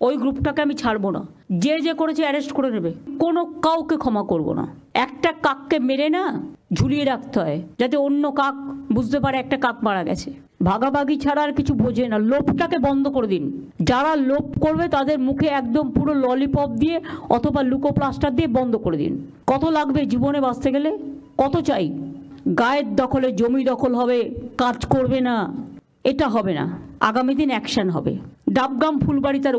ওই গ্রুপটাকে আমি ছাড়বো না। যে যে করেছে অ্যারেস্ট করে নেবে, কোনো কাউকে ক্ষমা করব না। একটা কাককে মেরে না ঝুলিয়ে রাখতে হয়, যাতে অন্য কাক বুঝতে পারে একটা কাক মারা গেছে। ভাগাভাগি ছাড়া আর কিছু বোঝে না। লোভটাকে বন্ধ করে দিন। যারা লোভ করবে তাদের মুখে একদম পুরো ললিপপ দিয়ে অথবা লুকোপ্লাস্টার দিয়ে বন্ধ করে দিন। কত লাগবে জীবনে বাঁচতে গেলে? কত চাই? গায়ের দখলে জমি দখল হবে, কাজ করবে না, এটা হবে না। আগামী দিন অ্যাকশন হবে। ডাবগ্রাম ফুলবাড়ি তার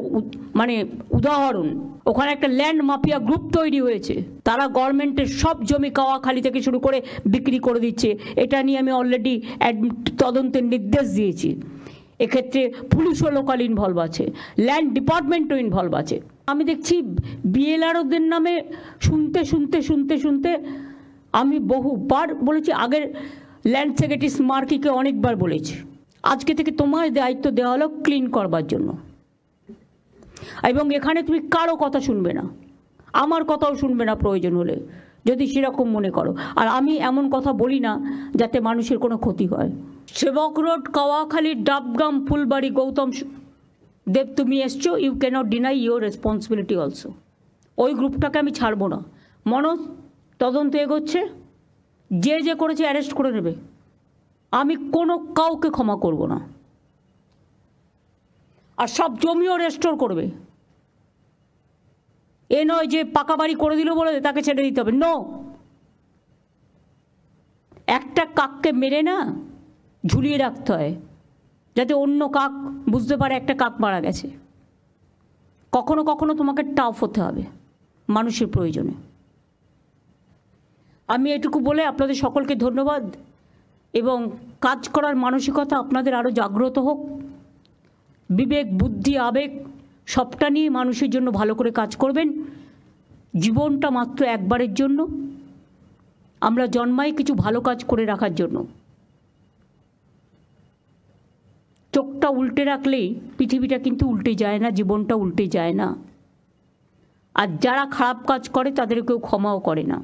মানে উদাহরণ। ওখানে একটা ল্যান্ড মাফিয়া গ্রুপ তৈরি হয়েছে, তারা গভর্নমেন্টের সব জমি কাওয়াখালি থেকে শুরু করে বিক্রি করে দিচ্ছে। এটা নিয়ে আমি অলরেডি তদন্তের নির্দেশ দিয়েছি। এক্ষেত্রে পুলিশও লোকাল ইনভলভ আছে, ল্যান্ড ডিপার্টমেন্টও ইনভলভ আছে। আমি দেখছি বিএলআরওদের নামে শুনতে শুনতে শুনতে শুনতে আমি বহুবার বলেছি, আগের ল্যান্ড সেক্রেটারি স্মার্কিকে অনেকবার বলেছি, আজকে থেকে তোমার দায়িত্ব দেওয়া হলো ক্লিন করবার জন্য। এবং এখানে তুমি কারো কথা শুনবে না, আমার কথাও শুনবে না প্রয়োজন হলে, যদি সেরকম মনে করো। আর আমি এমন কথা বলি না যাতে মানুষের কোনো ক্ষতি হয়। সেবক রোড, কাওয়াখালী, ডাবগ্রাম, ফুলবাড়ি, গৌতম দেব, তুমি এসছো, you can't deny your responsibility also. ওই গ্রুপটাকে আমি ছাড়বো না। মনোজ তদন্ত এগোচ্ছে, যে যে করেছে অ্যারেস্ট করে নেবে। আমি কোনো কাউকে ক্ষমা করব না। আর সব জমিও রেস্টোর করবে। এ নয় যে পাকা বাড়ি করে দিল বলে তাকে ছেড়ে দিতে হবে, নো। একটা কাককে মেরে না ঝুলিয়ে রাখতে হয়, যাতে অন্য কাক বুঝতে পারে একটা কাক মারা গেছে। কখনো কখনো তোমাকে টাফ হতে হবে মানুষের প্রয়োজনে। আমি এটুকু বলে আপনাদের সকলকে ধন্যবাদ, এবং কাজ করার মানসিকতা আপনাদের আরও জাগ্রত হোক। বিবেক, বুদ্ধি, আবেগ সবটা নিয়ে মানুষের জন্য ভালো করে কাজ করবেন। জীবনটা মাত্র একবারের জন্য। আমরা জন্মাই কিছু ভালো কাজ করে রাখার জন্য। চোখটা উল্টে রাখলেই পৃথিবীটা কিন্তু উল্টে যায় না, জীবনটা উল্টে যায় না। আর যারা খারাপ কাজ করে তাদের কেউ ক্ষমাও করে না।